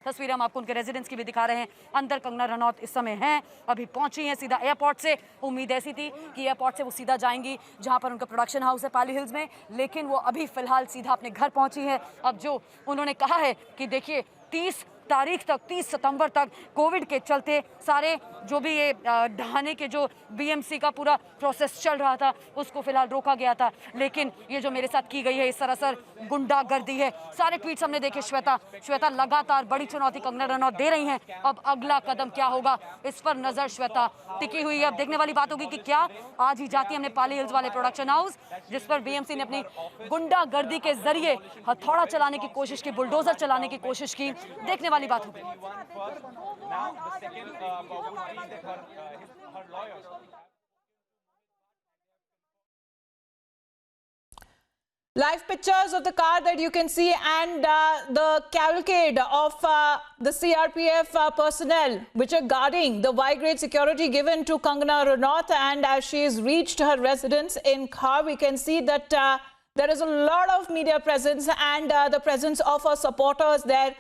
तस्वीरें हम आपको उनके रेजिडेंस की भी दिखा रहे हैं। अंदर कंगना रनौत इस समय हैं, अभी पहुंची हैं सीधा एयरपोर्ट से। उम्मीद ऐसी थी कि एयरपोर्ट से वो सीधा जाएंगी जहां पर उनका प्रोडक्शन हाउस है पाली हिल्स में, लेकिन वो अभी फिलहाल सीधा अपने घर पहुंची है। अब जो उन्होंने कहा है कि देखिए 30 तारीख तक, 30 सितंबर तक कोविड के चलते सारे जो भी ये ढहाने के जो बीएमसी का पूरा प्रोसेस चल रहा था उसको फिलहाल रोका गया था, लेकिन ये जो मेरे साथ की गई है इस सरासर गुंडागर्दी है। सारे ट्वीट्स हमने देखे। श्वेता लगातार बड़ी चुनौती कंगना रनौत दे रही हैं। अब अगला कदम क्या होगा इस पर नजर श्वेता टिकी हुई है। अब देखने वाली बात होगी कि क्या आज ही जाती है हमने पाली हिल्स वाले प्रोडक्शन हाउस जिस पर बीएमसी ने अपनी गुंडागर्दी के जरिए हथौड़ा चलाने की कोशिश की, बुलडोजर चलाने की कोशिश की। देखने वाली बात होगी। Live pictures of the car that you can see and the cavalcade of the CRPF personnel which are guarding the Y-grade security given to Kangana Ranaut, and as she has reached her residence in Khar, we can see that there is a lot of media presence and the presence of her supporters there.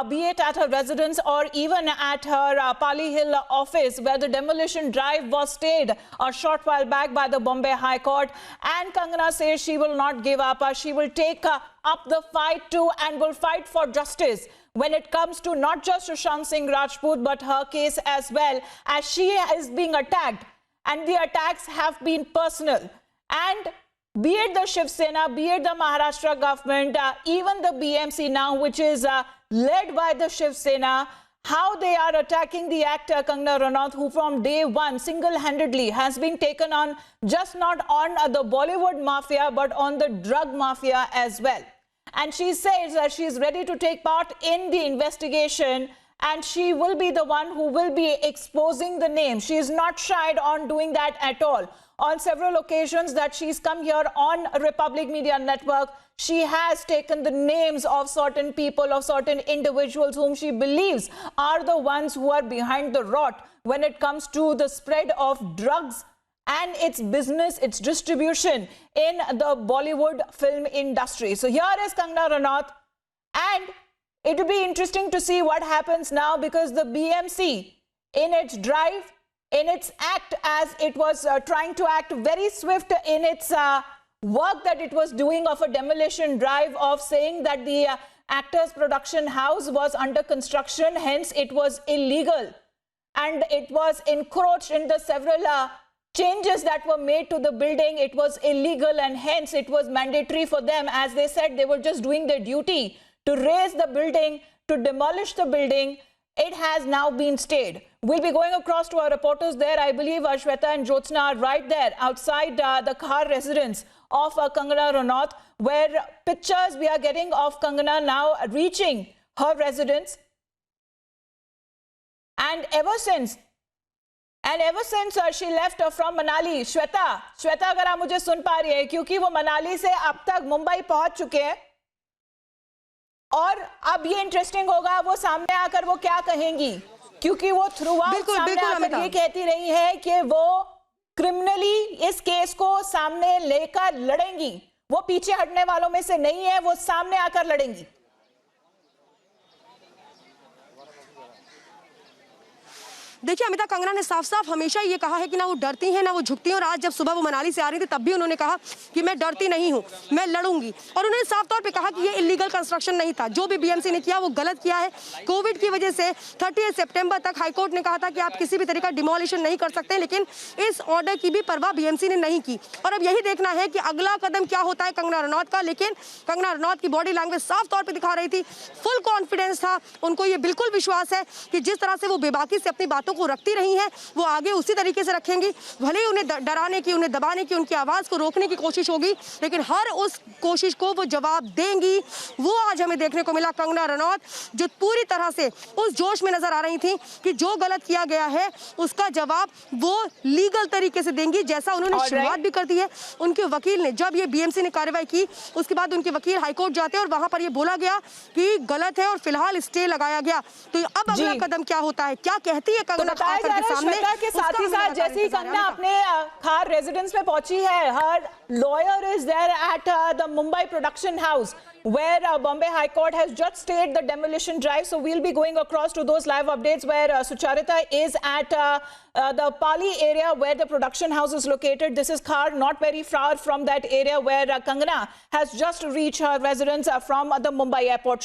Be it at her residence or even at her Pali Hill office, where the demolition drive was stayed a short while back by the Bombay High Court. And Kangana says she will not give up. She will take up the fight too and will fight for justice when it comes to not just Sushant Singh Rajput, but her case as well, as she is being attacked. And the attacks have been personal. And be it the Shiv Sena, be it the Maharashtra government, even the BMC now, which is led by the Shiv Sena, how they are attacking the actor Kangana Ranaut, who from day one single-handedly has been taken on, just not on the Bollywood mafia, but on the drug mafia as well. And she says that she is ready to take part in the investigation, and she will be the one who will be exposing the name. She is not shied on doing that at all. On several occasions that she's come here on Republic Media Network, she has taken the names of certain people, of certain individuals whom she believes are the ones who are behind the rot when it comes to the spread of drugs and its business, its distribution in the Bollywood film industry. So here is Kangana Ranaut, and it will be interesting to see what happens now, because the BMC in its drive, in its act, as it was trying to act very swift in its work that it was doing of a demolition drive, of saying that the actor's production house was under construction, hence it was illegal, and it was encroached in the several changes that were made to the building. It was illegal, and hence it was mandatory for them, as they said they were just doing their duty to raise the building, to demolish the building. It has now been stayed. We'll be going across to our reporters there. I believe Shweta and Jyotsna are right there outside the Khar residence of Kangana Ranaut, where pictures we are getting of Kangana now reaching her residence. And ever since she left from Manali, Shweta अगर आप मुझे सुन पा रही है, क्योंकि वो मनाली से अब तक मुंबई पहुंच चुके हैं, और अब ये इंटरेस्टिंग होगा वो सामने आकर वो क्या कहेंगी, क्योंकि वो थ्रू आउट सामने आकर ये कहती रही है कि वो क्रिमिनली इस केस को सामने लेकर लड़ेंगी। वो पीछे हटने वालों में से नहीं है, वो सामने आकर लड़ेंगी। देखिए अमिता, कंगना ने साफ साफ हमेशा ये कहा है कि ना वो डरती हैं ना वो झुकती हैं, और आज जब सुबह वो मनाली से आ रही थी तब भी उन्होंने कहा कि मैं डरती नहीं हूँ, मैं लड़ूंगी। और उन्होंने साफ तौर पे कहा कि ये इलीगल कंस्ट्रक्शन नहीं था, जो भी बीएमसी ने किया वो गलत किया है। कोविड की वजह से 30 सितंबर तक हाईकोर्ट ने कहा था कि आप किसी भी तरह का डिमोलिशन नहीं कर सकते, लेकिन इस ऑर्डर की भी परवाह बीएमसी ने नहीं की। और अब यही देखना है कि अगला कदम क्या होता है कंगना रनौत का। लेकिन कंगना रनौत की बॉडी लैंग्वेज साफ तौर पर दिखा रही थी, फुल कॉन्फिडेंस था, उनको ये बिल्कुल विश्वास है कि जिस तरह से वो बेबाकी से अपनी को रखती रही हैं वो आगे उसी तरीके से रखेंगी। भले ही उन्हें डराने की, उन्हें दबाने की, उनकी आवाज को रोकने की कोशिश होगी, लेकिन हर उस कोशिश को वो जवाब देंगी। वो आज हमें देखने को मिला कंगना रनौत, जो पूरी तरह से उस जोश में नजर आ रही थी कि जो गलत किया गया है उसका जवाब वो लीगल तरीके से देंगी, जैसा उन्होंने शुरुआत भी कर दी है। उनके वकील ने, जब ये बीएमसी ने कार्रवाई की उसके बाद उनके वकील हाईकोर्ट जाते हैं और वहां पर ये बोला गया कि गलत है और फिलहाल स्टे लगाया गया। तो अब अगला कदम क्या होता है, क्या कहती है कंगना श्वेता के साथ ही साथ जैसे ही कंगना अपने खार रेजिडेंस में पहुंची है, her lawyer is there at the Mumbai production house where Bombay High Court has just stayed the demolition drive. So we'll be going across to those live updates where Sucharita is at the Pali area where the production house is located. This is Khar, not very far from that area where Kangana has just reached her residence from the Mumbai airport.